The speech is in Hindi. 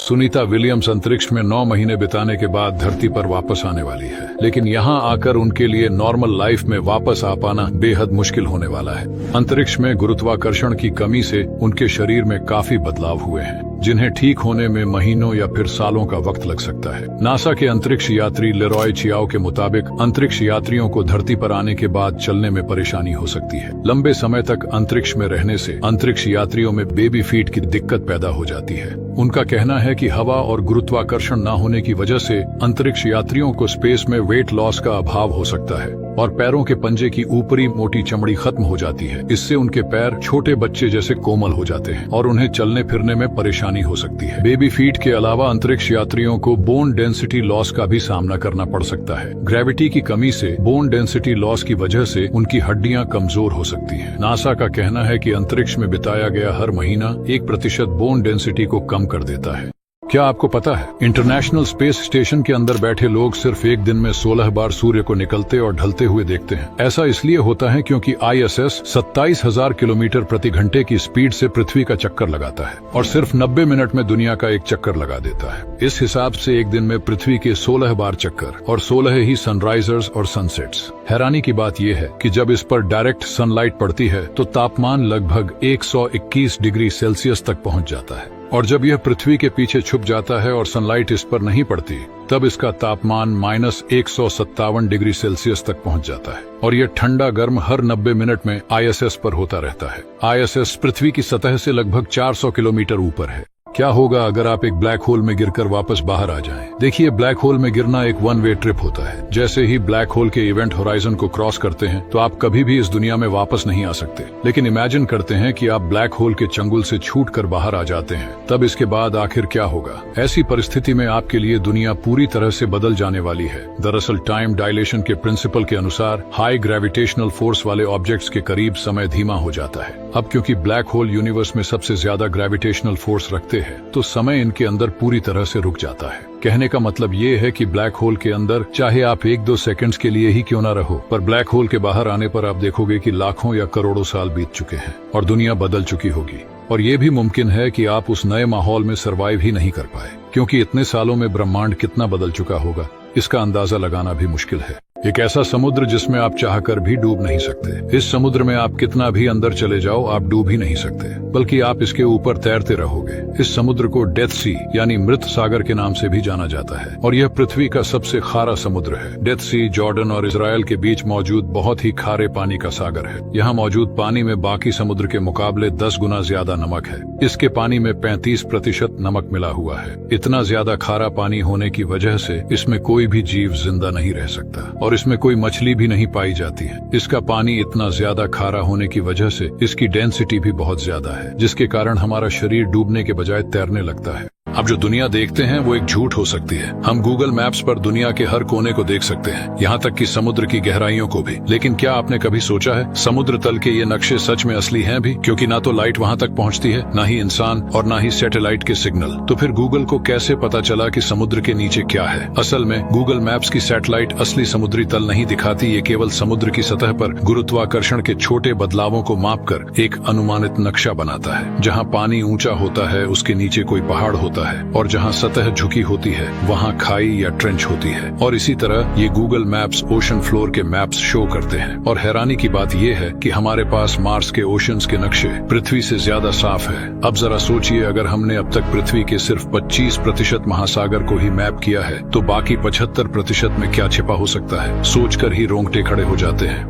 सुनीता विलियम्स अंतरिक्ष में 9 महीने बिताने के बाद धरती पर वापस आने वाली है, लेकिन यहाँ आकर उनके लिए नॉर्मल लाइफ में वापस आ पाना बेहद मुश्किल होने वाला है। अंतरिक्ष में गुरुत्वाकर्षण की कमी से उनके शरीर में काफी बदलाव हुए हैं, जिन्हें ठीक होने में महीनों या फिर सालों का वक्त लग सकता है। नासा के अंतरिक्ष यात्री लेरॉय चियाओ के मुताबिक अंतरिक्ष यात्रियों को धरती पर आने के बाद चलने में परेशानी हो सकती है। लंबे समय तक अंतरिक्ष में रहने से अंतरिक्ष यात्रियों में बेबी फीट की दिक्कत पैदा हो जाती है। उनका कहना है कि हवा और गुरुत्वाकर्षण न होने की वजह से अंतरिक्ष यात्रियों को स्पेस में वेट लॉस का अभाव हो सकता है और पैरों के पंजे की ऊपरी मोटी चमड़ी खत्म हो जाती है। इससे उनके पैर छोटे बच्चे जैसे कोमल हो जाते हैं और उन्हें चलने फिरने में परेशानी हो सकती है। बेबी फीट के अलावा अंतरिक्ष यात्रियों को बोन डेंसिटी लॉस का भी सामना करना पड़ सकता है। ग्रेविटी की कमी से बोन डेंसिटी लॉस की वजह से उनकी हड्डियां कमजोर हो सकती हैं। नासा का कहना है कि अंतरिक्ष में बिताया गया हर महीना 1% बोन डेंसिटी को कम कर देता है। क्या आपको पता है, इंटरनेशनल स्पेस स्टेशन के अंदर बैठे लोग सिर्फ एक दिन में 16 बार सूर्य को निकलते और ढलते हुए देखते हैं। ऐसा इसलिए होता है क्योंकि ISS 27,000 किलोमीटर प्रति घंटे की स्पीड से पृथ्वी का चक्कर लगाता है और सिर्फ 90 मिनट में दुनिया का एक चक्कर लगा देता है। इस हिसाब से एक दिन में पृथ्वी के 16 बार चक्कर और 16 ही सनराइजर्स और सनसेट्स। हैरानी की बात यह है कि जब इस पर डायरेक्ट सनलाइट पड़ती है तो तापमान लगभग 121 डिग्री सेल्सियस तक पहुंच जाता है, और जब यह पृथ्वी के पीछे छुप जाता है और सनलाइट इस पर नहीं पड़ती, तब इसका तापमान -157 डिग्री सेल्सियस तक पहुंच जाता है और यह ठंडा गर्म हर 90 मिनट में ISS पर होता रहता है। ISS पृथ्वी की सतह से लगभग 400 किलोमीटर ऊपर है। क्या होगा अगर आप एक ब्लैक होल में गिरकर वापस बाहर आ जाएं? देखिए, ब्लैक होल में गिरना एक वन वे ट्रिप होता है। जैसे ही ब्लैक होल के इवेंट होराइजन को क्रॉस करते हैं तो आप कभी भी इस दुनिया में वापस नहीं आ सकते। लेकिन इमेजिन करते हैं कि आप ब्लैक होल के चंगुल से छूटकर बाहर आ जाते हैं, तब इसके बाद आखिर क्या होगा? ऐसी परिस्थिति में आपके लिए दुनिया पूरी तरह से बदल जाने वाली है। दरअसल टाइम डायलेशन के प्रिंसिपल के अनुसार हाई ग्रेविटेशनल फोर्स वाले ऑब्जेक्ट्स के करीब समय धीमा हो जाता है। अब क्योंकि ब्लैक होल यूनिवर्स में सबसे ज्यादा ग्रेविटेशनल फोर्स रखते हैं, तो समय इनके अंदर पूरी तरह से रुक जाता है। कहने का मतलब ये है कि ब्लैक होल के अंदर चाहे आप 1-2 सेकंड्स के लिए ही क्यों ना रहो, पर ब्लैक होल के बाहर आने पर आप देखोगे कि लाखों या करोड़ों साल बीत चुके हैं और दुनिया बदल चुकी होगी। और ये भी मुमकिन है कि आप उस नए माहौल में सर्वाइव ही नहीं कर पाए, क्योंकि इतने सालों में ब्रह्मांड कितना बदल चुका होगा, इसका अंदाजा लगाना भी मुश्किल है। एक ऐसा समुद्र जिसमें आप चाहकर भी डूब नहीं सकते। इस समुद्र में आप कितना भी अंदर चले जाओ, आप डूब ही नहीं सकते, बल्कि आप इसके ऊपर तैरते रहोगे। इस समुद्र को डेथ सी यानी मृत सागर के नाम से भी जाना जाता है और यह पृथ्वी का सबसे खारा समुद्र है। डेथ सी जॉर्डन और इजराइल के बीच मौजूद बहुत ही खारे पानी का सागर है। यहाँ मौजूद पानी में बाकी समुद्र के मुकाबले 10 गुना ज्यादा नमक है। इसके पानी में 35% नमक मिला हुआ है। इतना ज्यादा खारा पानी होने की वजह से इसमें कोई भी जीव जिंदा नहीं रह सकता और इसमें कोई मछली भी नहीं पाई जाती है। इसका पानी इतना ज्यादा खारा होने की वजह से इसकी डेंसिटी भी बहुत ज्यादा है, जिसके कारण हमारा शरीर डूबने के बजाय तैरने लगता है। अब जो दुनिया देखते हैं वो एक झूठ हो सकती है। हम गूगल मैप्स पर दुनिया के हर कोने को देख सकते हैं, यहाँ तक कि समुद्र की गहराइयों को भी। लेकिन क्या आपने कभी सोचा है समुद्र तल के ये नक्शे सच में असली हैं भी? क्योंकि ना तो लाइट वहाँ तक पहुँचती है, ना ही इंसान और ना ही सैटेलाइट के सिग्नल। तो फिर गूगल को कैसे पता चला कि समुद्र के नीचे क्या है? असल में गूगल मैप्स की सैटेलाइट असली समुद्री तल नहीं दिखाती। ये केवल समुद्र की सतह पर गुरुत्वाकर्षण के छोटे बदलावों को मापकर एक अनुमानित नक्शा बनाता है। जहाँ पानी ऊंचा होता है उसके नीचे कोई पहाड़ होता है और जहां सतह झुकी होती है वहां खाई या ट्रेंच होती है। और इसी तरह ये गूगल मैप्स ओशन फ्लोर के मैप्स शो करते हैं। और हैरानी की बात यह है कि हमारे पास मार्स के ओशंस के नक्शे पृथ्वी से ज्यादा साफ है। अब जरा सोचिए, अगर हमने अब तक पृथ्वी के सिर्फ 25% महासागर को ही मैप किया है, तो बाकी 75% में क्या छिपा हो सकता है? सोचकर ही रोंगटे खड़े हो जाते हैं।